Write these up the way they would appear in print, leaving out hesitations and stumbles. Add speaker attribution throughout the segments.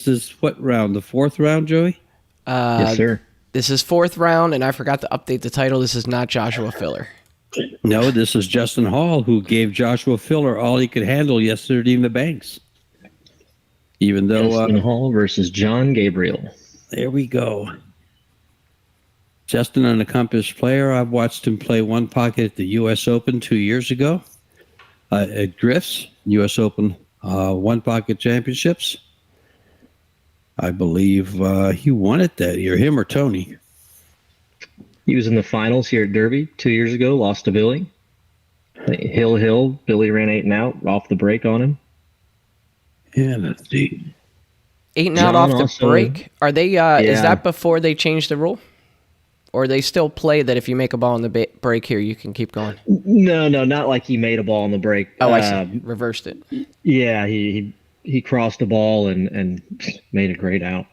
Speaker 1: is what round? The fourth round, Joey?
Speaker 2: Yes,
Speaker 3: Uh,
Speaker 2: sir.
Speaker 3: this is fourth round, and I forgot to update the title. This is not Joshua Filler.
Speaker 1: No, this is Justin Hall, who gave Joshua Filler all he could handle yesterday in the banks. Even though,
Speaker 2: Justin Hall versus John Gabriel.
Speaker 1: there we go. Justin, an accomplished player. I've watched him play one pocket at the U.S. Open 2 years ago. At Griff's U.S. Open one pocket championships. I believe he won it that year, him or Tony.
Speaker 2: He was in the finals here at Derby 2 years ago, lost to Billy. Hill, Billy ran 8 and out off the break on him.
Speaker 1: Yeah, let's see.
Speaker 3: 8 and out
Speaker 2: John
Speaker 3: off the
Speaker 2: also-
Speaker 3: break. Are they? Is
Speaker 2: Yeah.
Speaker 3: that before they changed the rule? Or they still play that if you make a ball in the break here, you can keep going?
Speaker 2: No, not like he made a ball on the break.
Speaker 3: Oh, I see. Reversed it.
Speaker 2: Yeah, he crossed the ball and made a great out.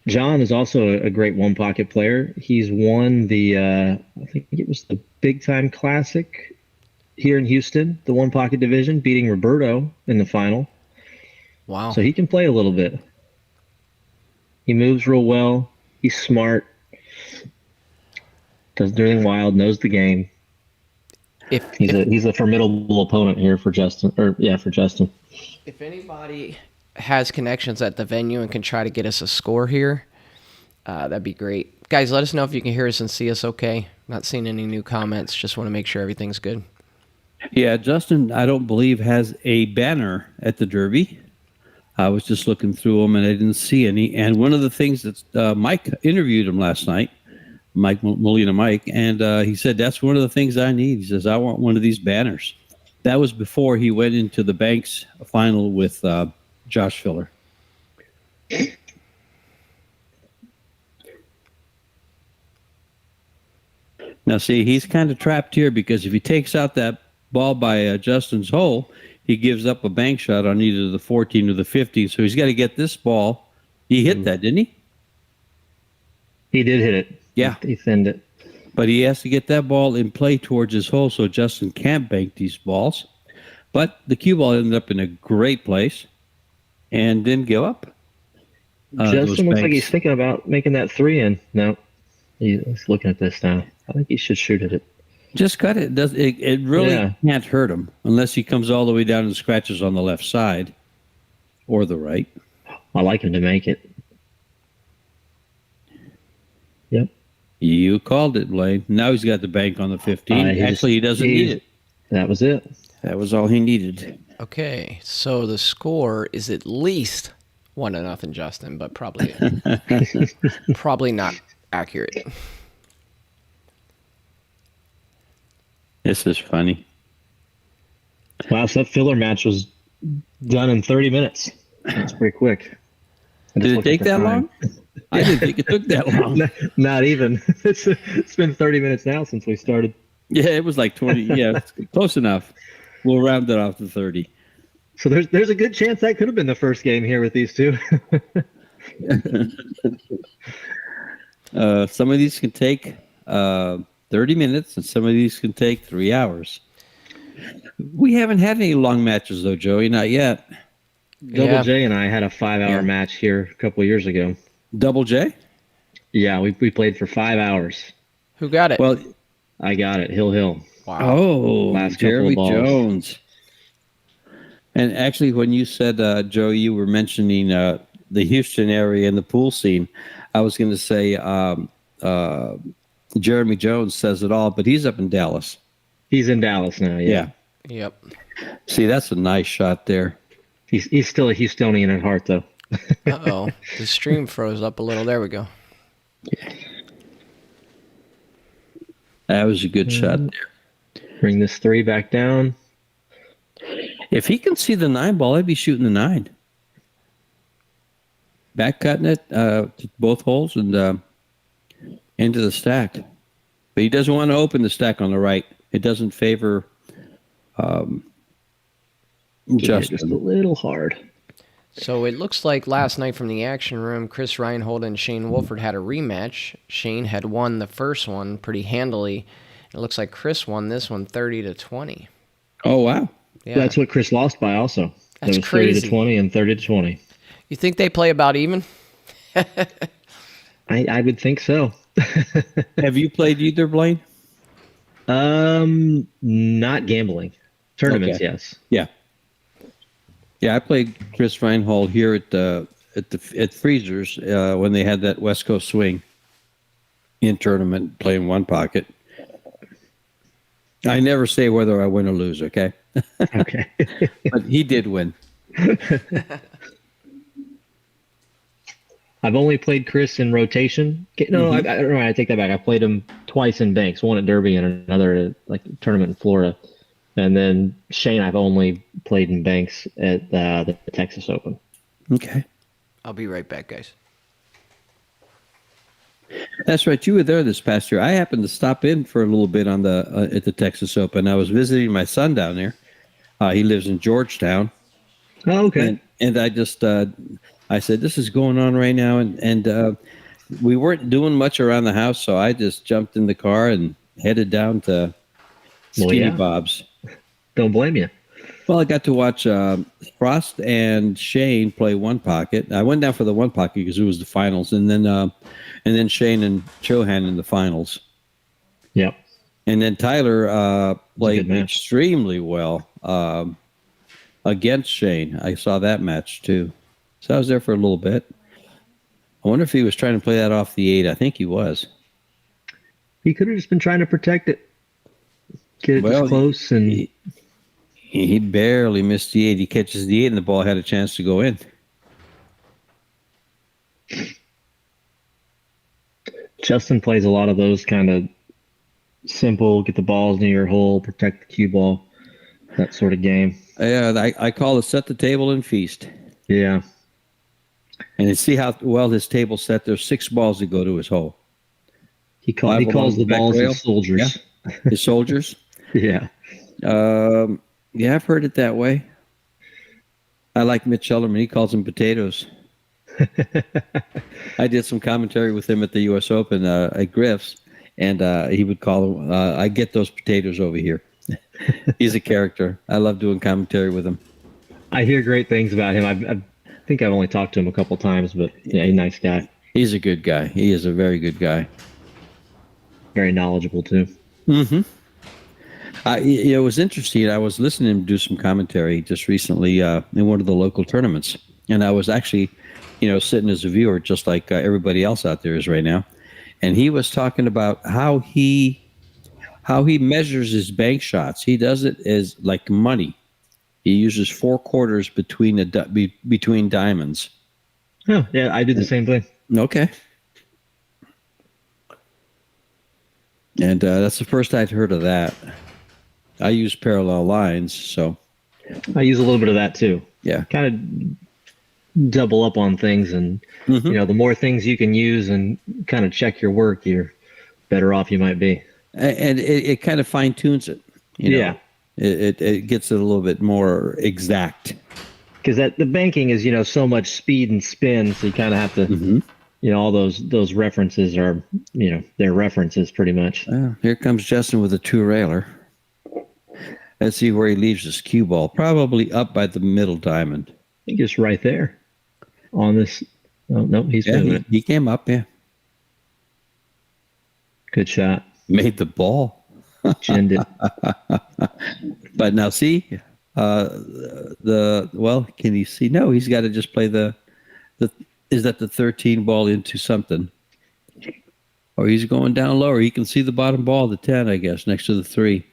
Speaker 2: John is also a great one pocket player. He's won the I think it was the Big Time Classic here in Houston, the one pocket division, beating Roberto in the final.
Speaker 3: Wow.
Speaker 2: So he can play a little bit. He moves real well. He's smart. Doesn't do anything wild. Knows the game. He's a formidable opponent here for Justin. For Justin.
Speaker 3: If anybody has connections at the venue and can try to get us a score here, that'd be great. Guys, let us know if you can hear us and see us okay. Not seeing any new comments. Just want to make sure everything's good.
Speaker 1: Yeah, Justin, I don't believe, has a banner at the Derby. I was just looking through them, and I didn't see any. And one of the things that Mike interviewed him last night, Molina Mike, and he said, that's one of the things I need. He says, I want one of these banners. That was before he went into the Banks final with Josh Filler. Now, see, he's kind of trapped here because if he takes out that ball by Justin's hole, he gives up a bank shot on either the 14 or the 15. So he's got to get this ball. He hit that, didn't he?
Speaker 2: He did hit it.
Speaker 1: Yeah.
Speaker 2: He thinned it.
Speaker 1: But he has to get that ball in play towards his hole so Justin can't bank these balls. But the cue ball ended up in a great place and didn't give up.
Speaker 2: Justin looks like he's thinking about making that 3 in. No, he's looking at this now. I think he should shoot at it.
Speaker 1: Just cut it. It really can't hurt him unless he comes all the way down and scratches on the left side or the right.
Speaker 2: I like him to make it. Yep.
Speaker 1: You called it, Blaine. Now he's got the bank on the 15. He doesn't need it.
Speaker 2: That was it.
Speaker 1: That was all he needed.
Speaker 3: Okay, so the score is at least 1-0, Justin, but probably probably not accurate.
Speaker 1: This is funny.
Speaker 2: Wow, so that filler match was done in 30 minutes. That's pretty quick.
Speaker 1: Did it take that long? I didn't think it took that long.
Speaker 2: Not even. It's been 30 minutes now since we started.
Speaker 1: Yeah, it was like 20. Yeah, close enough. We'll round it off to 30.
Speaker 2: So there's a good chance that could have been the first game here with these two.
Speaker 1: Some of these can take 30 minutes, and some of these can take 3 hours. We haven't had any long matches, though, Joey. Not yet.
Speaker 2: Double J and I had a 5-hour match here a couple of years ago.
Speaker 1: Double J?
Speaker 2: Yeah, we played for 5 hours.
Speaker 3: Who got it?
Speaker 1: Well,
Speaker 2: I got it. Hill.
Speaker 3: Wow.
Speaker 1: Oh,
Speaker 2: Last
Speaker 1: Jeremy
Speaker 2: couple of balls.
Speaker 1: Jones. And actually, when you said, Joey, you were mentioning the Houston area and the pool scene, I was going to say Jeremy Jones says it all, but he's up in Dallas.
Speaker 2: He's in Dallas now, yeah.
Speaker 3: Yep.
Speaker 1: See, that's a nice shot there.
Speaker 2: He's still a Houstonian at heart, though.
Speaker 3: Uh-oh. The stream froze up a little. There we go.
Speaker 1: That was a good shot there.
Speaker 2: Bring this 3 back down.
Speaker 1: If he can see the 9 ball, I'd be shooting the 9. Back cutting it to both holes and into the stack. But he doesn't want to open the stack on the right. It doesn't favor Justin.
Speaker 2: Just a little hard.
Speaker 3: So it looks like last night from the action room, Chris Reinhold and Shane Wolford had a rematch. Shane had won the first one pretty handily. It looks like Chris won this one 30-20.
Speaker 1: Oh, wow.
Speaker 3: Yeah.
Speaker 2: That's what Chris lost by also.
Speaker 3: That's
Speaker 2: It was 30 to
Speaker 3: crazy.
Speaker 2: 20 and 30 to 20.
Speaker 3: You think they play about even?
Speaker 2: I would think so.
Speaker 1: Have you played either, Blaine?
Speaker 2: Not gambling. Tournaments,
Speaker 1: Okay.
Speaker 2: yes.
Speaker 1: Yeah. Yeah, I played Chris Reinhold here at Freezers when they had that West Coast swing in tournament playing one pocket. I never say whether I win or lose, okay?
Speaker 2: Okay.
Speaker 1: But he did win.
Speaker 2: I've only played Chris in rotation. No, I don't know. I take that back. I played him twice in banks, one at Derby and another at like tournament in Florida. And then Shane, I've only played in banks at the Texas Open.
Speaker 1: Okay.
Speaker 3: I'll be right back, guys.
Speaker 1: That's right. You were there this past year. I happened to stop in for a little bit on the at the Texas Open. I was visiting my son down there. He lives in Georgetown.
Speaker 2: Oh, okay.
Speaker 1: And I just I said, this is going on right now, and we weren't doing much around the house, so I just jumped in the car and headed down to Skinny Bob's.
Speaker 2: Don't blame you.
Speaker 1: Well, I got to watch Frost and Shane play one pocket. I went down for the one pocket because it was the finals, and then Shane and Chohan in the finals.
Speaker 2: Yep.
Speaker 1: And then Tyler played
Speaker 2: match.
Speaker 1: extremely well against Shane. I saw that match too. So I was there for a little bit. I wonder if he was trying to play that off the 8. I think he was.
Speaker 2: He could have just been trying to protect it. Get it just close. And
Speaker 1: he barely missed the 8. He catches the 8 and the ball had a chance to go in.
Speaker 2: Justin plays a lot of those kind of simple, get the balls near your hole, protect the cue ball, that sort of game.
Speaker 1: Yeah, I call it set the table and feast.
Speaker 2: Yeah.
Speaker 1: And you see how well his table's set. There's 6 balls that go to his hole.
Speaker 2: He calls the balls his soldiers.
Speaker 1: Yeah. His soldiers?
Speaker 2: Yeah.
Speaker 1: Yeah, I've heard it that way. I like Mitch Ellerman. He calls them potatoes. I did some commentary with him at the U.S. Open at Griff's, and he would call them, I get those potatoes over here. He's a character. I love doing commentary with him.
Speaker 2: I hear great things about him. I think I've only talked to him a couple times, but yeah, he's a nice guy.
Speaker 1: He's a good guy. He is a very good guy.
Speaker 2: Very knowledgeable, too.
Speaker 1: Mm-hmm. It was interesting. I was listening to him do some commentary just recently in one of the local tournaments, and I was actually, sitting as a viewer just like everybody else out there is right now, and he was talking about how he measures his bank shots. He does it as like money. He uses 4 quarters between diamonds.
Speaker 2: Oh, yeah, I did the same thing.
Speaker 1: Okay. And that's the first I'd heard of that. I use parallel lines, so.
Speaker 2: I use a little bit of that too.
Speaker 1: Yeah.
Speaker 2: Kind of double up on things, and the more things you can use and kind of check your work, you're better off you might be.
Speaker 1: And it kind of fine tunes it.
Speaker 2: Yeah.
Speaker 1: It gets it a little bit more exact.
Speaker 2: Because the banking is, so much speed and spin, so you kind of have to, all those references are, they're references pretty much.
Speaker 1: Here comes Justin with a 2-railer. Let's see where he leaves his cue ball. Probably up by the middle diamond.
Speaker 2: I think it's right there on this. Oh, no, he's moving it.
Speaker 1: He came up, yeah.
Speaker 2: Good shot.
Speaker 1: Made the ball.
Speaker 2: Chinned it.
Speaker 1: But now see, can you see? No, he's got to just play is that the 13 ball into something? Or he's going down lower. He can see the bottom ball, the 10, I guess, next to the 3.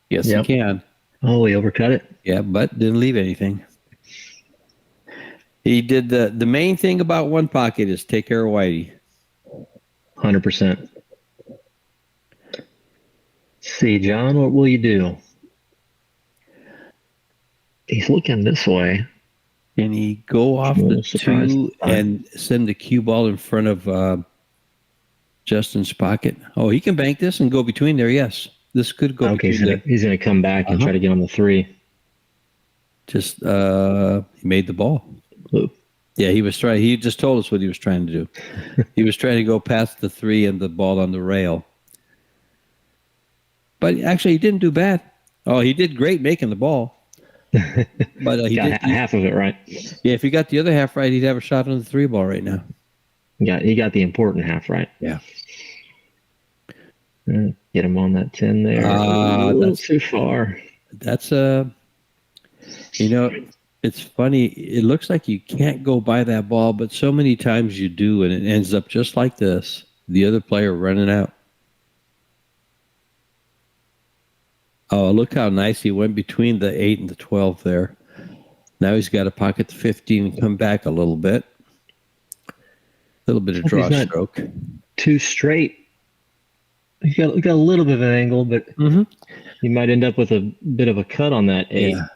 Speaker 1: Yes, he can.
Speaker 2: Oh, he overcut it.
Speaker 1: Yeah, but didn't leave anything. He did the main thing about one pocket is take care of Whitey.
Speaker 2: 100%. See, John, what will you do? He's looking this way.
Speaker 1: Can he go off the 2 and send the cue ball in front of Justin's pocket? Oh, he can bank this and go between there, yes. This could go between
Speaker 2: he's going to come back and try to get on the 3.
Speaker 1: Just, he made the ball.
Speaker 2: Ooh.
Speaker 1: Yeah, he just told us what he was trying to do. He was trying to go past the 3 and the ball on the rail. But actually, he didn't do bad. Oh, he did great making the ball. But he
Speaker 2: got
Speaker 1: did.
Speaker 2: half of it right.
Speaker 1: Yeah, if he got the other half right, he'd have a shot on the 3-ball right now.
Speaker 2: He got the important half right.
Speaker 1: Yeah.
Speaker 2: Get him on that 10 there. A little too far.
Speaker 1: That's it's funny. It looks like you can't go by that ball, but so many times you do, and it ends up just like this. The other player running out. Oh, look how nice he went between the 8 and the 12 there. Now he's got to pocket the 15 and come back a little bit. A little bit of draw stroke.
Speaker 2: Too straight. He's got a little bit of an angle, but he might end up with a bit of a cut on that 8. Yeah.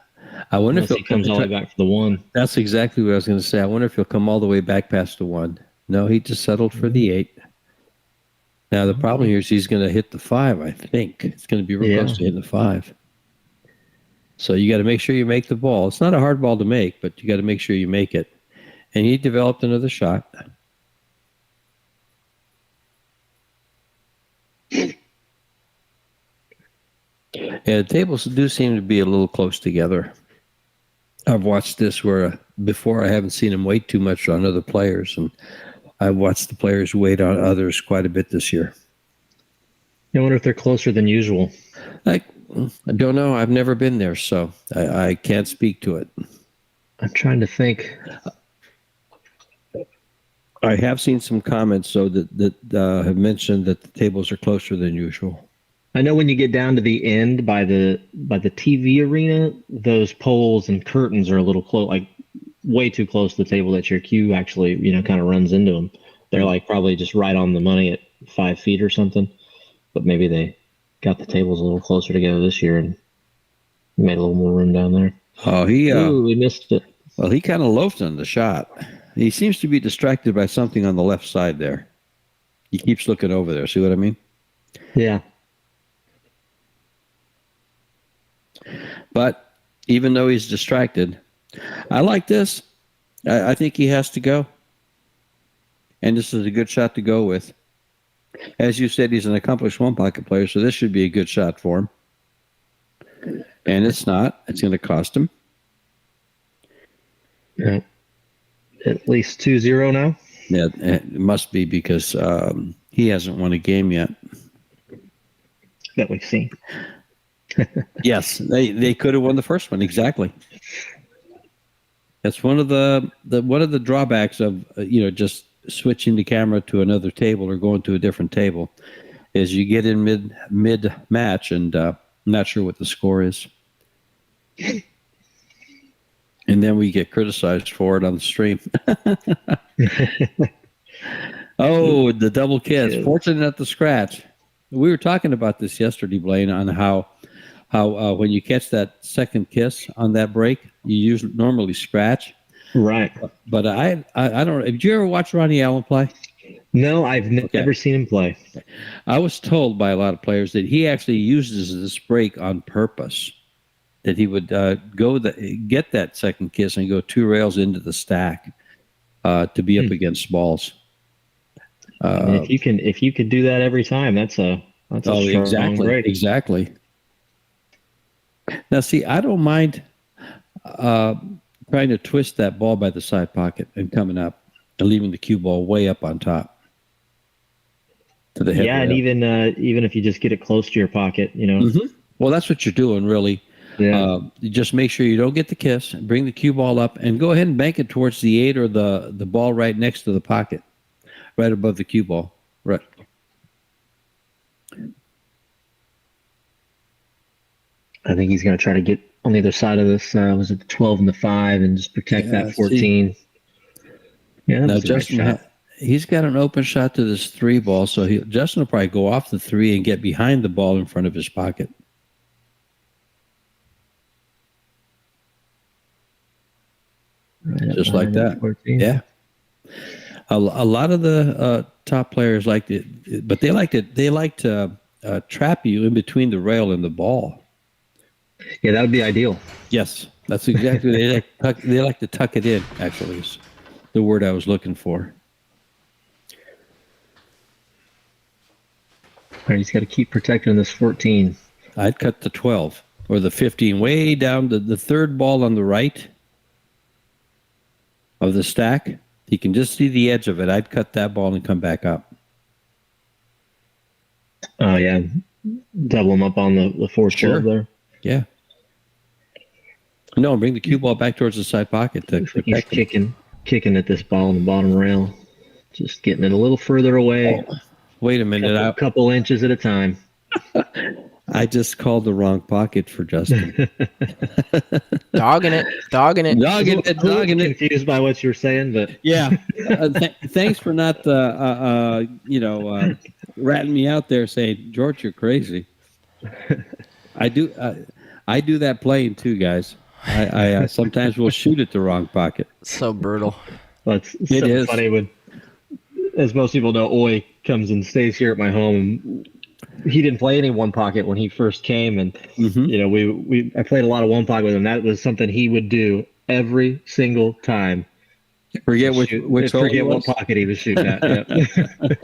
Speaker 1: I wonder
Speaker 2: if he comes all the way back for the 1.
Speaker 1: That's exactly what I was going to say. I wonder if he'll come all the way back past the 1. No, he just settled for the 8. Now, the problem here is he's going to hit the 5, I think. It's going to be real close to hitting the 5. So you got to make sure you make the ball. It's not a hard ball to make, but you got to make sure you make it. And he developed another shot. Yeah, the tables do seem to be a little close together. I've watched this where before I haven't seen him wait too much on other players, and I've watched the players wait on others quite a bit this year.
Speaker 2: I wonder if they're closer than usual.
Speaker 1: I don't know. I've never been there, so I can't speak to it.
Speaker 2: I'm trying to think.
Speaker 1: I have seen some comments, though, that have mentioned that the tables are closer than usual.
Speaker 2: I know when you get down to the end by the TV arena, those poles and curtains are a little close, like way too close to the table that your cue actually, kind of runs into them. They're like probably just right on the money at 5 feet or something. But maybe they got the tables a little closer together this year and made a little more room down there.
Speaker 1: Oh,
Speaker 2: we missed it.
Speaker 1: Well, he kind of loafed on the shot. He seems to be distracted by something on the left side there. He keeps looking over there. See what I mean?
Speaker 2: Yeah.
Speaker 1: But even though he's distracted, I like this. I think he has to go. And this is a good shot to go with. As you said, he's an accomplished one-pocket player, so this should be a good shot for him. And it's not. It's going to cost him.
Speaker 2: Yeah. At least 2-0 now?
Speaker 1: Yeah, it must be because he hasn't won a game yet.
Speaker 2: That we've seen.
Speaker 1: Yes, they could have won the first one. Exactly. That's one of the drawbacks of just switching the camera to another table or going to a different table, is you get in mid match and I'm not sure what the score is, and then we get criticized for it on the stream. Oh, the double kiss! Fortunate at the scratch. We were talking about this yesterday, Blaine, on how when you catch that second kiss on that break, you normally scratch.
Speaker 2: Right.
Speaker 1: But I don't. Did you ever watch Ronnie Allen play?
Speaker 2: No, I've never seen him play.
Speaker 1: I was told by a lot of players that he actually uses this break on purpose. That he would get that second kiss and go 2 rails into the stack to be up against balls.
Speaker 2: If you could do that every time, that's a strong break.
Speaker 1: Exactly. Now, see, I don't mind trying to twist that ball by the side pocket and coming up and leaving the cue ball way up on top to the head.
Speaker 2: Yeah, and even if you just get it close to your pocket,
Speaker 1: Well, that's what you're doing, really.
Speaker 2: Yeah.
Speaker 1: You just make sure you don't get the kiss, bring the cue ball up, and go ahead and bank it towards the 8 or the ball right next to the pocket, right above the cue ball. Right.
Speaker 2: I think he's going to try to get on the other side of this. Was it the 12 and the 5 and just protect that 14? Yeah,
Speaker 1: now Justin, he's got an open shot to this 3 ball, so Justin will probably go off the 3 and get behind the ball in front of his pocket. Right, just like that. 14. Yeah. A lot of the top players like it, but they like to trap you in between the rail and the ball.
Speaker 2: Yeah, that would be ideal.
Speaker 1: Yes, that's exactly. They like to tuck it in. Actually, is the word I was looking for.
Speaker 2: All right, he's got to keep protecting this 14.
Speaker 1: I'd cut the 12 or the 15 way down to the third ball on the right of the stack. You can just see the edge of it. I'd cut that ball and come back up.
Speaker 2: Oh, yeah. Double them up on the fourth
Speaker 1: Sure.
Speaker 2: club there.
Speaker 1: Yeah. No, bring the cue ball back towards the side pocket to
Speaker 2: Looks like he's
Speaker 1: protect it.
Speaker 2: kicking at this ball on the bottom rail. Just getting it a little further away.
Speaker 1: Wait a minute.
Speaker 2: A couple inches at a time.
Speaker 1: I just called the wrong pocket for Justin.
Speaker 3: Dogging it.
Speaker 1: Dogging it.
Speaker 2: Confused by what you're saying, but
Speaker 1: Yeah. Thanks for not, ratting me out there saying, George, you're crazy. I do that playing too, guys. I sometimes will shoot at the wrong pocket.
Speaker 3: So brutal.
Speaker 2: It's so funny when, as most people know, Oi comes and stays here at my home. He didn't play any one pocket when he first came, and I played a lot of one pocket with him. That was something he would do every single time.
Speaker 1: Forget what
Speaker 2: pocket he was shooting at. Yeah.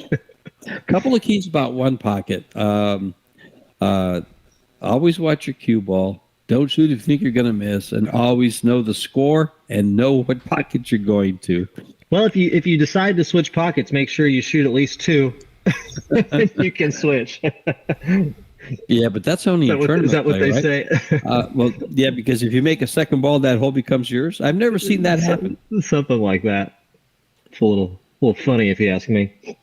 Speaker 1: A couple of keys about one pocket. Always watch your cue ball. Don't shoot if you think you're going to miss, and always know the score and know what pocket you're going to.
Speaker 2: Well, if you decide to switch pockets, make sure you shoot at least two. You can switch.
Speaker 1: Yeah, but that's only a tournament.
Speaker 2: Is that what
Speaker 1: play,
Speaker 2: they
Speaker 1: right?
Speaker 2: say?
Speaker 1: Well, yeah, because if you make a second ball, that hole becomes yours. I've never seen that happen.
Speaker 2: Something like that. It's a little funny if you ask me.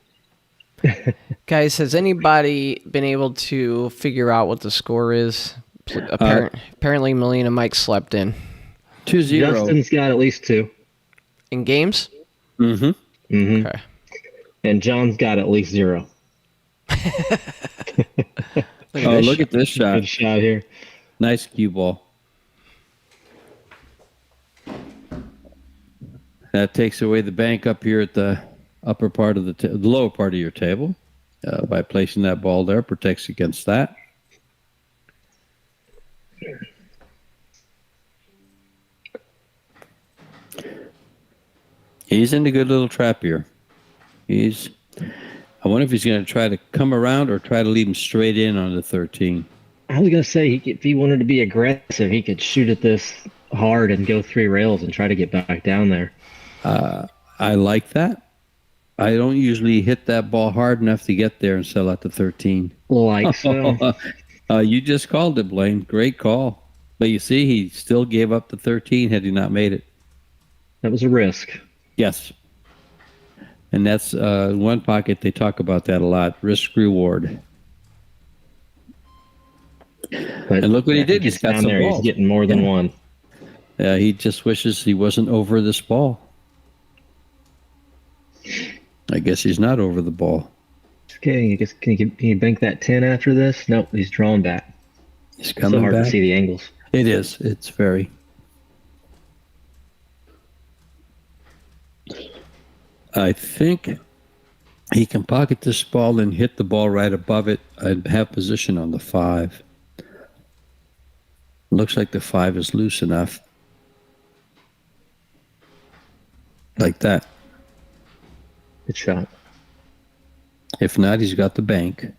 Speaker 3: Guys, has anybody been able to figure out what the score is? Apparently, Melina Mike slept in.
Speaker 1: 2-0.
Speaker 2: Justin's got at least two.
Speaker 3: In games?
Speaker 1: Mm-hmm.
Speaker 2: Mm-hmm.
Speaker 3: Okay.
Speaker 2: And John's got at least 0.
Speaker 1: Look at this shot.
Speaker 2: Good shot here.
Speaker 1: Nice cue ball. That takes away the bank up here at the upper part of the lower part of your table. By placing that ball there, protects against that. He's in a good little trap here. I wonder if he's going to try to come around or try to leave him straight in on the 13.
Speaker 2: I was going to say, if he wanted to be aggressive, he could shoot at this hard and go 3 rails and try to get back down there.
Speaker 1: I like that. I don't usually hit that ball hard enough to get there and sell out the 13.
Speaker 2: Like so.
Speaker 1: You just called it, Blaine. Great call. But you see, he still gave up the 13 had he not made it.
Speaker 2: That was a risk.
Speaker 1: Yes. And that's one pocket. They talk about that a lot. Risk reward.
Speaker 2: But
Speaker 1: and look what he did. He's got some balls.
Speaker 2: He's getting more than one.
Speaker 1: He just wishes he wasn't over this ball. I guess he's not over the ball.
Speaker 2: Okay, I guess can you bank that 10 after this? Nope, he's drawn back.
Speaker 1: He's coming
Speaker 2: so hard
Speaker 1: back.
Speaker 2: To see the angles.
Speaker 1: It is. It's very. I think he can pocket this ball and hit the ball right above it. I'd have position on the 5. Looks like the 5 is loose enough. Like that.
Speaker 2: Good shot.
Speaker 1: If not, he's got the bank.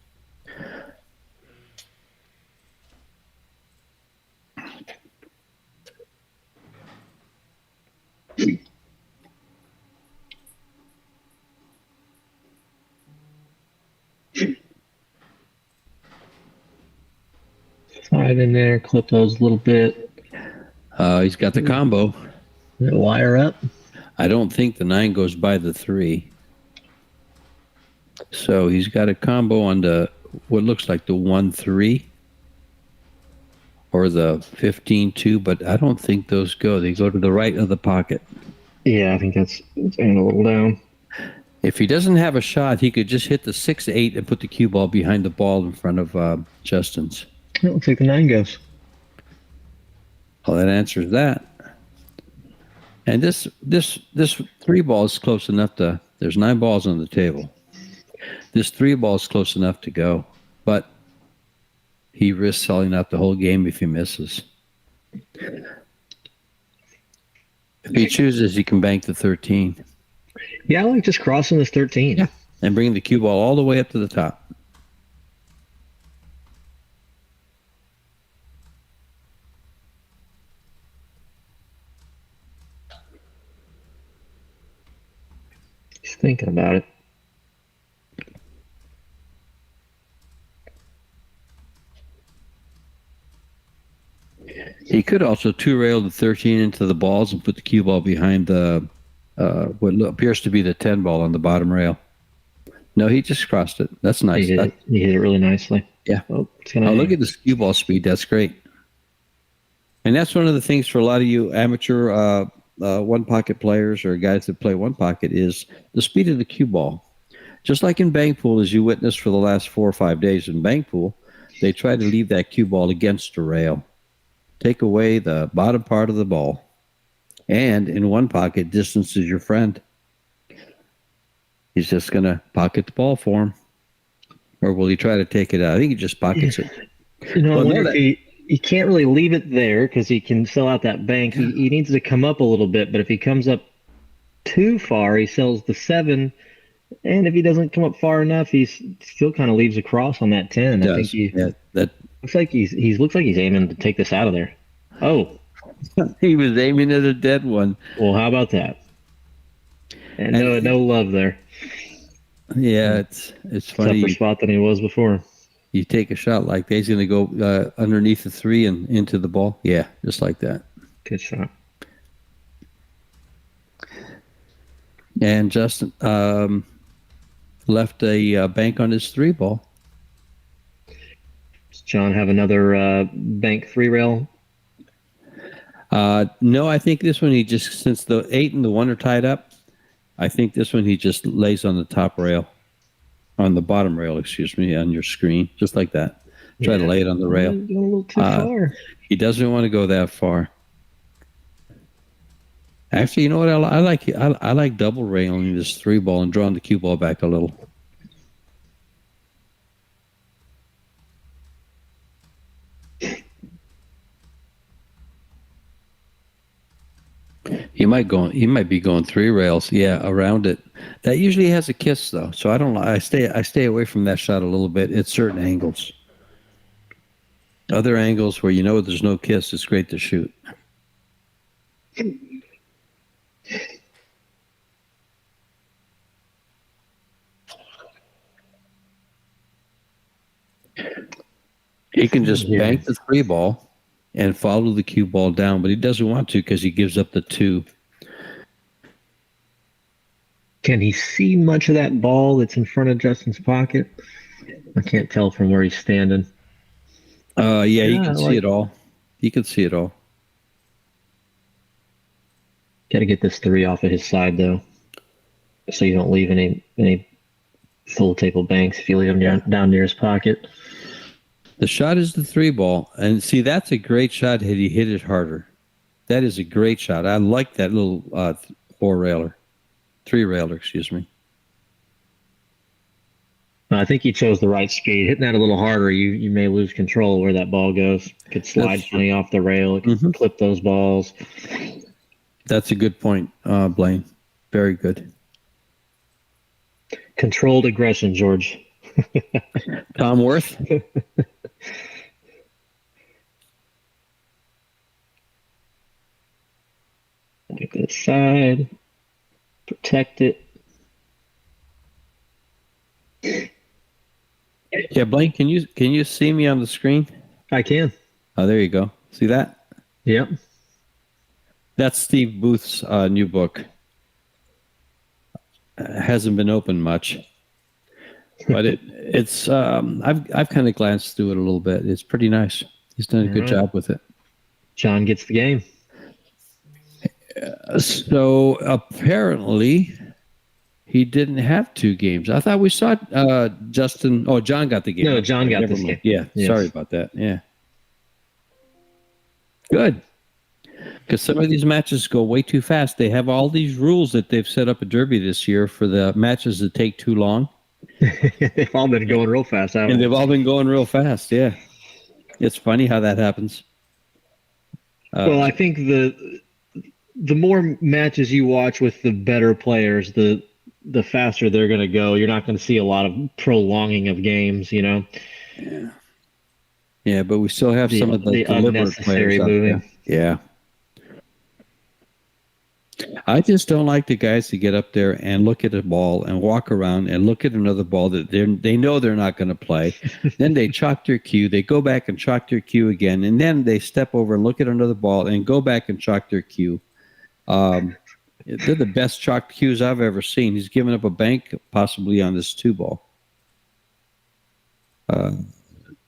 Speaker 2: Slide in there, clip those a little bit.
Speaker 1: He's got the combo.
Speaker 2: Wire up.
Speaker 1: I don't think the 9 goes by the 3. So he's got a combo on the what looks like the 1-3 or the 15-2, but I don't think those go. They go to the right of the pocket.
Speaker 2: Yeah, I think it's aimed a little down.
Speaker 1: If he doesn't have a shot, he could just hit the 6-8 and put the cue ball behind the ball in front of Justin's.
Speaker 2: It looks like the 9 goes.
Speaker 1: Well, that answers that. And this 3 ball is close enough to. There's 9 balls on the table. This 3 ball is close enough to go, but he risks selling out the whole game if he misses. If he chooses, he can bank the 13.
Speaker 2: Yeah, I like just crossing this 13.
Speaker 1: Yeah, and bringing the cue ball all the way up to the top.
Speaker 2: Just thinking about it.
Speaker 1: He could also two-rail the 13 into the balls and put the cue ball behind the what appears to be the 10 ball on the bottom rail. No, he just crossed it. That's nice.
Speaker 2: He hit it really nicely.
Speaker 1: Yeah.
Speaker 2: Oh, it's gonna
Speaker 1: look at this cue ball speed. That's great. And that's one of the things for a lot of you amateur one-pocket players or guys that play one-pocket is the speed of the cue ball. Just like in bank pool, as you witnessed for the last 4 or 5 days in bank pool, they try to leave that cue ball against the rail. Take away the bottom part of the ball. And in one pocket, distance is your friend. He's just going to pocket the ball for him. Or will he try to take it out? I think he just pockets it.
Speaker 2: I wonder if he can't really leave it there because he can sell out that bank. He needs to come up a little bit, but if he comes up too far, he sells the 7. And if he doesn't come up far enough, he still kind of leaves a cross on that 10. I think that looks like he's aiming to take this out of there. Oh,
Speaker 1: he was aiming at a dead one.
Speaker 2: Well, how about that? And no love there.
Speaker 1: Yeah, it's funny.
Speaker 2: Tougher spot than he was before.
Speaker 1: You take a shot like that, he's going to go underneath the 3 and into the ball. Yeah, just like that.
Speaker 2: Good shot.
Speaker 1: And Justin left a bank on his 3 ball.
Speaker 2: Does John have another bank 3 rail?
Speaker 1: No, I think this one he just, since the 8 and the 1 are tied up, I think this one he just lays on the top rail, on the bottom rail, excuse me, on your screen, just like that. Try to lay it on the rail.
Speaker 2: Going a little too far.
Speaker 1: He doesn't want to go that far. Actually, you know what? I like double railing this 3 ball and drawing the cue ball back a little. He might be going 3 rails, around it. That usually has a kiss though, so I don't. I stay away from that shot a little bit at certain angles. Other angles where there's no kiss, it's great to shoot. He can just bank the 3 ball and follow the cue ball down, but he doesn't want to because he gives up the 2.
Speaker 2: Can he see much of that ball that's in front of Justin's pocket? I can't tell from where he's standing.
Speaker 1: You can see it all. You can see it all.
Speaker 2: Got to get this 3 off of his side though, so you don't leave any full table banks if you leave them down near his pocket.
Speaker 1: The shot is the 3 ball, and see that's a great shot. Had he hit it harder, that is a great shot. I like that little 3 railer, excuse me.
Speaker 2: I think he chose the right speed. Hitting that a little harder, you may lose control where that ball goes. It could slide funny off the rail. It could clip those balls.
Speaker 1: That's a good point, Blaine. Very good.
Speaker 2: Controlled aggression, George.
Speaker 1: Tom Worth.
Speaker 2: Take this side. Protect it.
Speaker 1: Yeah, Blaine, can you see me on the screen?
Speaker 2: I can.
Speaker 1: Oh, there you go. See that?
Speaker 2: Yep.
Speaker 1: That's Steve Booth's new book. Hasn't been open much, but it's I've kind of glanced through it a little bit. It's pretty nice. He's done a good job with it. John
Speaker 2: gets the game.
Speaker 1: So apparently he didn't have 2 games. I thought we saw Justin. Oh, John got the game.
Speaker 2: No, John got this game.
Speaker 1: Yeah, yes. Sorry about that. Yeah. Good. Because some of these matches go way too fast. They have all these rules that they've set up at Derby this year for the matches that take too long.
Speaker 2: They've all been going real fast, haven't
Speaker 1: and they've all been going real fast, yeah. It's funny how that happens.
Speaker 2: Well, I think the more matches you watch with the better players, the faster they're going to go. You're not going to see a lot of prolonging of games,
Speaker 1: Yeah. Yeah, but we still have some of the deliberate players out there. Yeah. I just don't like the guys to get up there and look at a ball and walk around and look at another ball that they know they're not going to play. Then they chalk their cue. They go back and chalk their cue again, and then they step over and look at another ball and go back and chalk their cue. They're the best chalked cues I've ever seen. He's given up a bank possibly on this 2-ball.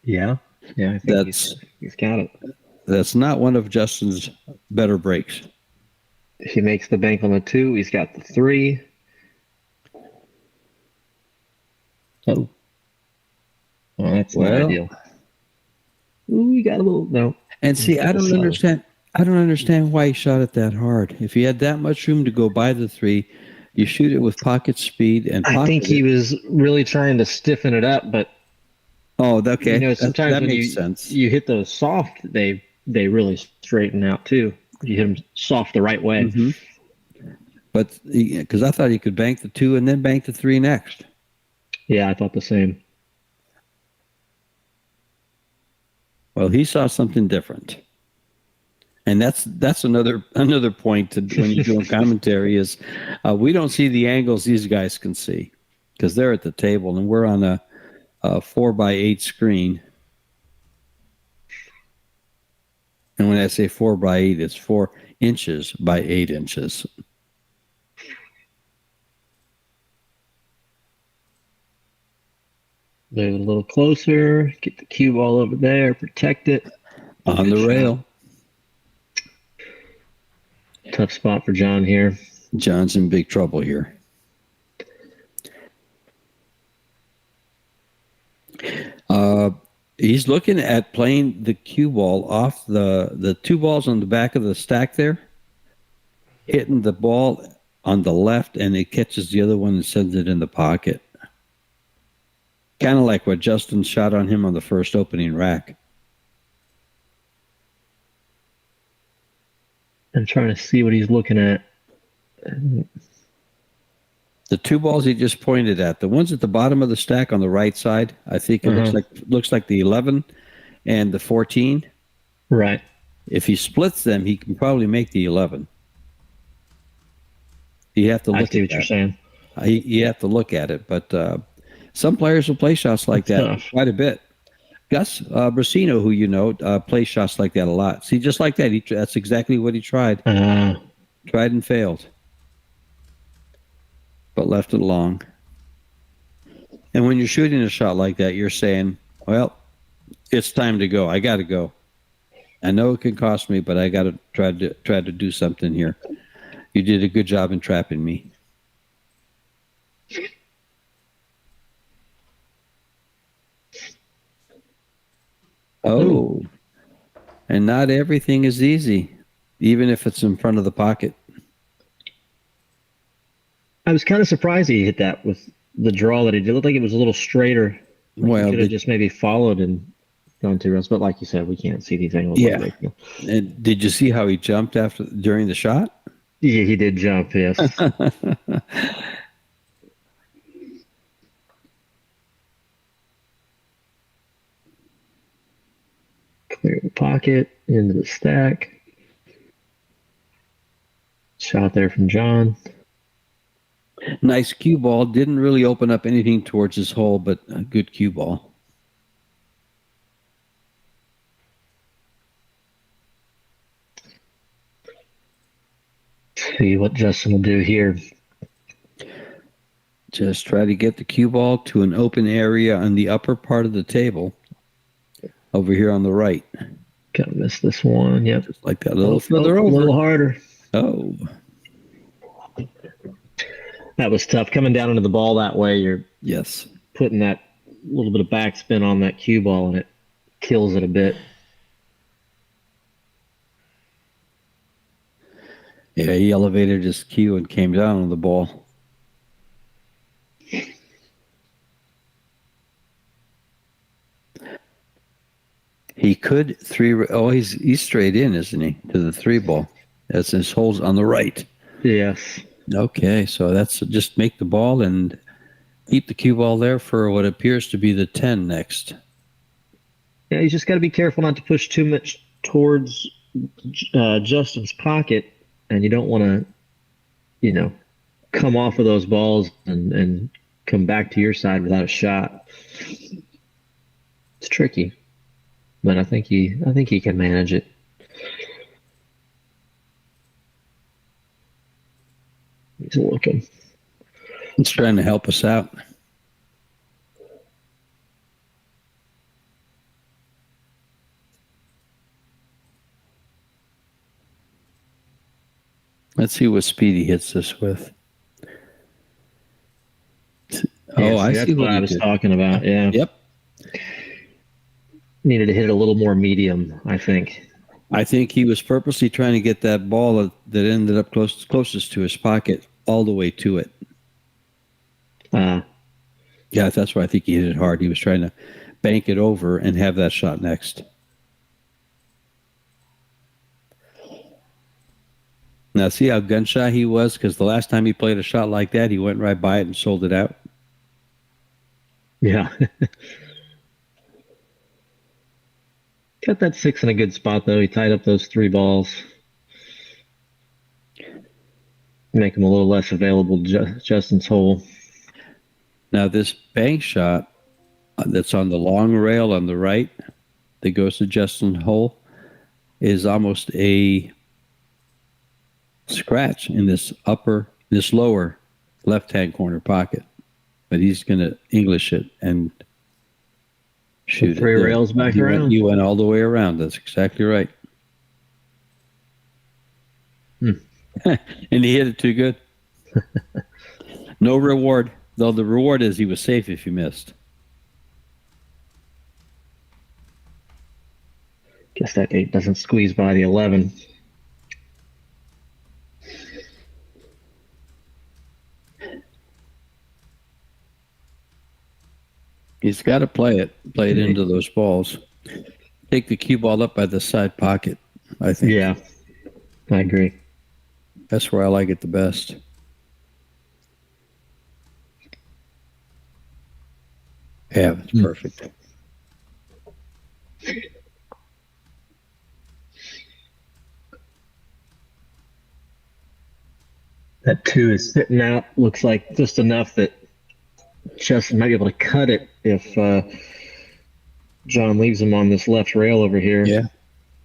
Speaker 2: Yeah, I think he's got it.
Speaker 1: That's not one of Justin's better breaks.
Speaker 2: He makes the bank on the 2. He's got the 3. Oh, that's not ideal. Ooh, we got a little no.
Speaker 1: And see, I don't understand. I don't understand why he shot it that hard. If he had that much room to go by the 3, you shoot it with pocket speed and.
Speaker 2: I think he was really trying to stiffen it up, but.
Speaker 1: Oh, okay.
Speaker 2: You know, sometimes
Speaker 1: that
Speaker 2: when
Speaker 1: makes sense.
Speaker 2: You hit those soft, they really straighten out too. You hit them soft the right way.
Speaker 1: Mm-hmm. But because I thought he could bank the 2 and then bank the 3 next.
Speaker 2: Yeah, I thought the same.
Speaker 1: Well, he saw something different, and that's another point to when you're doing commentary is we don't see the angles these guys can see because they're at the table and we're on a 4x8 screen. And when I say 4x8, it's 4 inches by 8 inches.
Speaker 2: Move it a little closer. Get the cue ball over there. Protect it.
Speaker 1: On the rail.
Speaker 2: Tough spot for John here.
Speaker 1: John's in big trouble here. He's looking at playing the cue ball off the 2 balls on the back of the stack there, hitting the ball on the left, and it catches the other one and sends it in the pocket. Kind of like what Justin shot on him on the first opening rack.
Speaker 2: I'm trying to see what he's looking at.
Speaker 1: The 2 balls he just pointed at, the ones at the bottom of the stack on the right side, I think it looks like the 11 and the 14.
Speaker 2: Right.
Speaker 1: If he splits them, he can probably make the 11. You have to look
Speaker 2: I see
Speaker 1: at
Speaker 2: what
Speaker 1: that.
Speaker 2: You're saying.
Speaker 1: You have to look at it, but some players will play shots like that quite a bit. Gus Brasino, who you know, plays shots like that a lot. See, just like that, that's exactly what he tried. Tried and failed. But left it along. And when you're shooting a shot like that, you're saying, well, it's time to go. I got to go. I know it can cost me, but I got to try to do something here. You did a good job in trapping me. Oh. And not everything is easy, even if it's in front of the pocket.
Speaker 2: I was kind of surprised he hit that with the draw that he did. It looked like it was a little straighter. Well, he could have just maybe followed and gone 2 rounds. But like you said, we can't see these angles.
Speaker 1: Yeah. And did you see how he jumped during the shot?
Speaker 2: Yeah, he did jump, yes. Clear the pocket, into the stack. Shot there from John.
Speaker 1: Nice cue ball. Didn't really open up anything towards his hole, but a good cue ball.
Speaker 2: See what Justin will do here.
Speaker 1: Just try to get the cue ball to an open area on the upper part of the table over here on the right.
Speaker 2: Gotta miss this one. Yep.
Speaker 1: Just like that. A little further over.
Speaker 2: A little harder.
Speaker 1: Oh.
Speaker 2: That was tough. Coming down into the ball that way, you're putting that little bit of backspin on that cue ball, and it kills it a bit.
Speaker 1: Yeah, he elevated his cue and came down on the ball. He could he's straight in, isn't he, to the 3 ball? That's his holes on the right.
Speaker 2: Yes.
Speaker 1: Okay, so that's just make the ball and keep the cue ball there for what appears to be the 10 next.
Speaker 2: Yeah, you just got to be careful not to push too much towards Justin's pocket, and you don't want to come off of those balls and come back to your side without a shot. It's tricky, but I think he can manage it. He's looking.
Speaker 1: He's trying to help us out. Let's see what speed he hits this with. I
Speaker 2: that's
Speaker 1: see
Speaker 2: what
Speaker 1: what
Speaker 2: I
Speaker 1: he
Speaker 2: was
Speaker 1: did.
Speaker 2: talking about. Yeah.
Speaker 1: Yep.
Speaker 2: Needed to hit it a little more medium, I think.
Speaker 1: I think he was purposely trying to get that ball that ended up closest to his pocket all the way to it. Yeah, that's why I think he hit it hard. He was trying to bank it over and have that shot next. Now, see how gun shy he was? Because the last time he played a shot like that, he went right by it and sold it out.
Speaker 2: Yeah. Got that 6 in a good spot, though. He tied up those 3 balls. Make him a little less available to Justin's hole.
Speaker 1: Now, this bank shot that's on the long rail on the right that goes to Justin's hole is almost a scratch in this lower left-hand corner pocket. But he's going to English it and shoot it.
Speaker 2: 3 rails back around.
Speaker 1: You went all the way around. That's exactly right. And he hit it too good. No reward. Though the reward is he was safe if you missed.
Speaker 2: Guess that 8 doesn't squeeze by the 11.
Speaker 1: He's got to play it into those balls. Take the cue ball up by the side pocket, I think.
Speaker 2: Yeah, I agree.
Speaker 1: That's where I like it the best. Yeah, it's perfect.
Speaker 2: That 2 is sitting out. Looks like just enough that Justin might be able to cut it if John leaves him on this left rail over here.
Speaker 1: Yeah.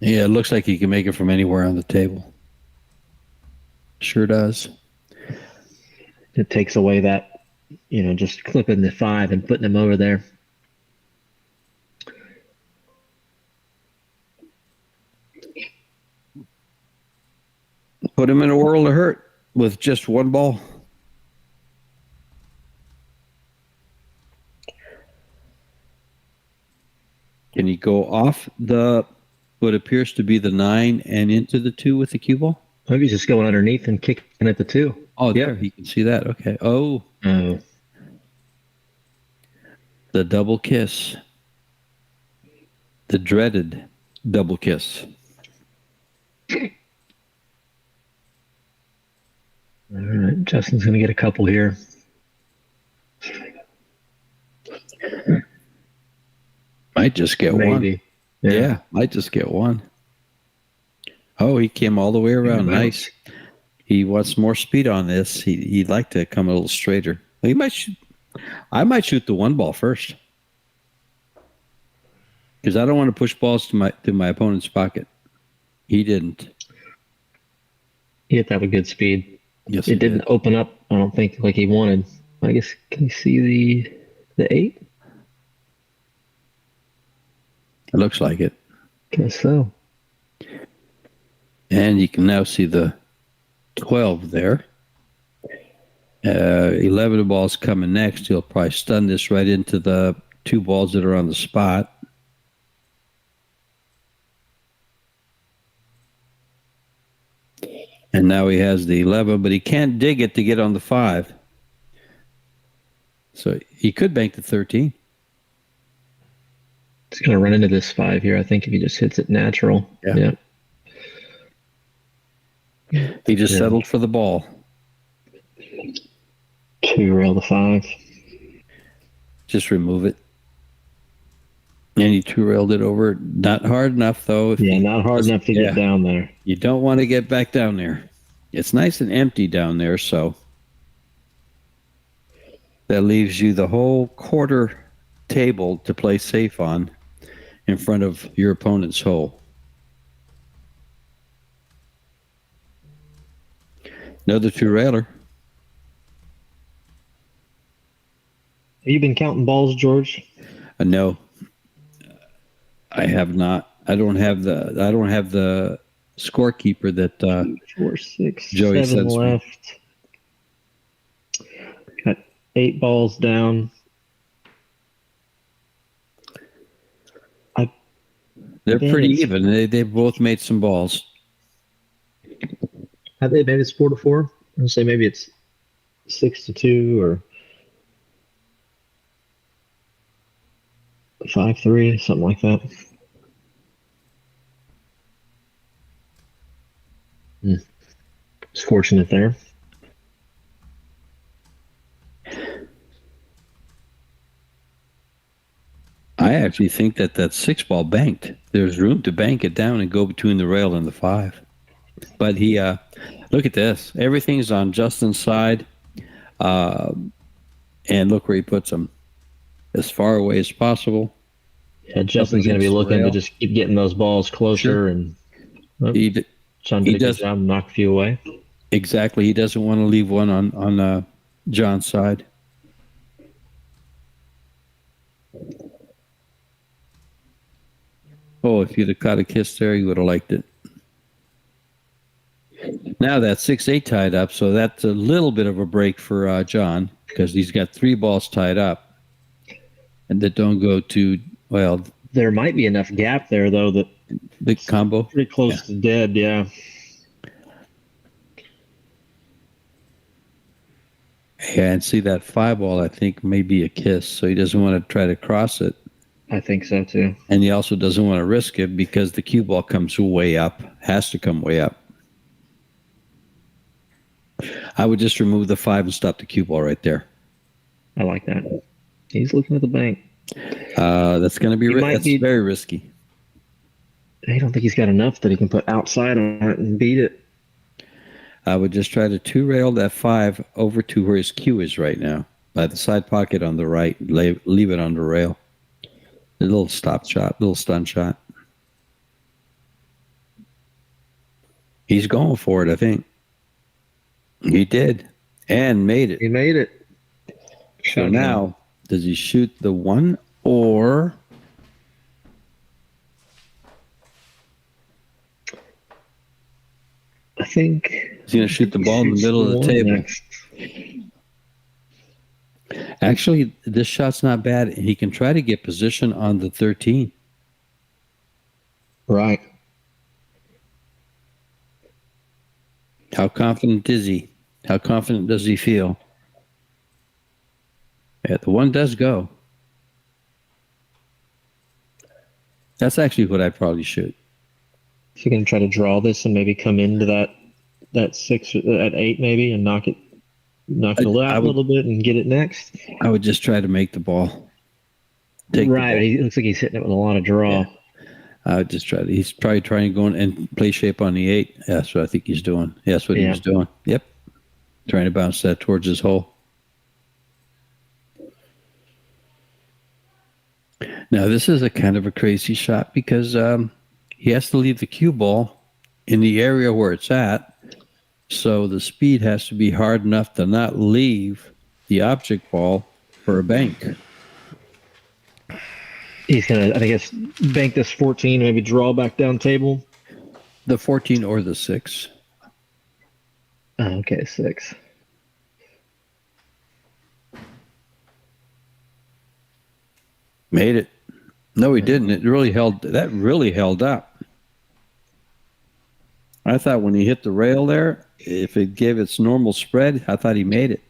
Speaker 1: Yeah, it looks like he can make it from anywhere on the table. Sure does.
Speaker 2: It takes away that, just clipping the 5 and putting him over there.
Speaker 1: Put him in a world of hurt with just one ball. Can he go off what appears to be the 9 and into the 2 with the cue ball?
Speaker 2: Maybe he's just going underneath and kicking at the 2.
Speaker 1: Oh, there. He can see that. Okay. Oh. The double kiss. The dreaded double kiss.
Speaker 2: All right. Justin's going to get a couple here.
Speaker 1: Might just get
Speaker 2: Maybe.
Speaker 1: one. Yeah, might just get one. Oh, he came all the way around. Nice. He wants more speed on this. He'd like to come a little straighter. He might shoot. I might shoot the 1 ball first because I don't want to push balls to my opponent's pocket. He didn't.
Speaker 2: He hit that with good speed.
Speaker 1: Yes,
Speaker 2: it didn't open up. I don't think like he wanted. I guess can you see the 8?
Speaker 1: It looks like it.
Speaker 2: Guess so.
Speaker 1: And you can now see the 12 there. 11 balls coming next. He'll probably stun this right into the 2 balls that are on the spot. And now he has the 11, but he can't dig it to get on the 5. So he could bank the 13.
Speaker 2: He's going to run into this 5 here, I think, if he just hits it natural. Yeah.
Speaker 1: He just settled for the ball.
Speaker 2: 2 rail the 5.
Speaker 1: Just remove it. And he 2-railed it over. Not hard enough, though.
Speaker 2: Not hard enough to get down there.
Speaker 1: You don't want to get back down there. It's nice and empty down there, so that leaves you the whole quarter table to play safe on in front of your opponent's hole. Another two-railer.
Speaker 2: Have you been counting balls, George?
Speaker 1: No, I have not. I don't have the scorekeeper that
Speaker 2: 4, 6,
Speaker 1: Joey
Speaker 2: 7
Speaker 1: sends me.
Speaker 2: left. Got 8 balls down.
Speaker 1: They're pretty even. They both made some balls.
Speaker 2: Have they? Maybe it's 4-4. I'm gonna say maybe it's 6-2 or 5-3, something like that. It's fortunate there.
Speaker 1: I actually think that 6-ball banked. There's room to bank it down and go between the rail and the 5. But he, look at this. Everything's on Justin's side. And look where he puts them. As far away as possible.
Speaker 2: Yeah, Justin's going to be looking to just keep getting those balls closer. Sure. And John did a good job, knock a few away.
Speaker 1: Exactly. He doesn't want to leave one on John's side. Oh, if you'd have caught a kiss there, you would have liked it. Now that's 6-8 tied up, so that's a little bit of a break for John because he's got 3 balls tied up and that don't go to, well.
Speaker 2: There might be enough gap there, though, that
Speaker 1: the combo.
Speaker 2: Pretty close to dead, yeah.
Speaker 1: Yeah, and see that 5 ball, I think, may be a kiss, so he doesn't want to try to cross it.
Speaker 2: I think so, too.
Speaker 1: And he also doesn't want to risk it because the cue ball comes way up, has to come way up. I would just remove the 5 and stop the cue ball right there.
Speaker 2: I like that. He's looking at the bank.
Speaker 1: That's going to be very risky.
Speaker 2: I don't think he's got enough that he can put outside on it and beat it.
Speaker 1: I would just try to 2-rail that 5 over to where his cue is right now, by the side pocket on the right. Leave it on the rail. A little stop shot, little stun shot. He's going for it, I think. He did, and made it.
Speaker 2: He made it.
Speaker 1: So now, does he shoot the 1 or?
Speaker 2: I think
Speaker 1: he's going to shoot the ball in the middle of the table. Next. Actually, this shot's not bad. He can try to get position on the 13.
Speaker 2: Right.
Speaker 1: How confident is he? How confident does he feel? Yeah, the 1 does go. That's actually what I'd probably shoot.
Speaker 2: If you're going to try to draw this and maybe come into that 6 at 8 maybe and knock it a little bit and get it next.
Speaker 1: I would just try to make the ball.
Speaker 2: Right, it looks like he's hitting it with a lot of draw.
Speaker 1: Yeah. I would just try to. He's probably trying to go in and play shape on the 8. That's what I think he's doing. Yeah, that's what he was doing. Yep. Trying to bounce that towards his hole. Now, this is a kind of a crazy shot because he has to leave the cue ball in the area where it's at. So the speed has to be hard enough to not leave the object ball for a bank.
Speaker 2: He's going to, I guess, bank this 14, maybe draw back down table.
Speaker 1: The 14 or the 6.
Speaker 2: Oh, okay, 6.
Speaker 1: Made it. No, he didn't. That really held up. I thought when he hit the rail there, if it gave its normal spread, I thought he made it.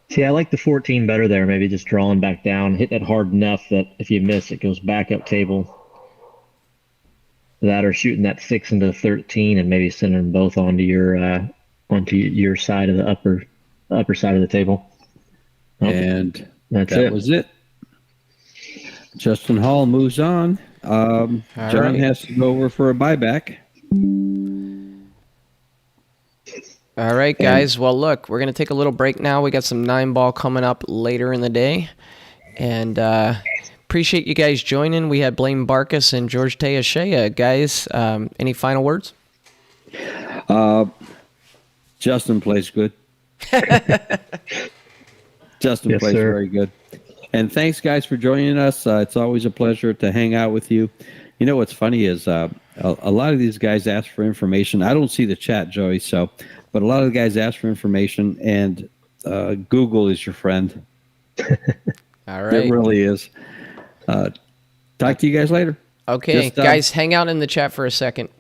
Speaker 2: See, I like the 14 better there. Maybe just drawing back down, hit that hard enough that if you miss, it goes back up table. That or shooting that 6 into 13 and maybe sending them both onto your side of the upper side of the table.
Speaker 1: And that was it. Justin Hall moves on. John has to go over for a buyback.
Speaker 3: All right, guys. Well, look, we're going to take a little break now. We got some 9-ball coming up later in the day. And appreciate you guys joining. We had Blaine Barkas and George Teashea. Guys, any final words?
Speaker 1: Justin plays good. Justin
Speaker 2: Yes,
Speaker 1: plays
Speaker 2: sir.
Speaker 1: very good. And thanks, guys, for joining us. It's always a pleasure to hang out with you. You know what's funny is a lot of these guys ask for information. I don't see the chat, Joey, but a lot of the guys ask for information, and Google is your friend.
Speaker 3: All right.
Speaker 1: It really is. Talk to you guys later.
Speaker 3: Okay,
Speaker 1: Just,
Speaker 3: guys, hang out in the chat for a second.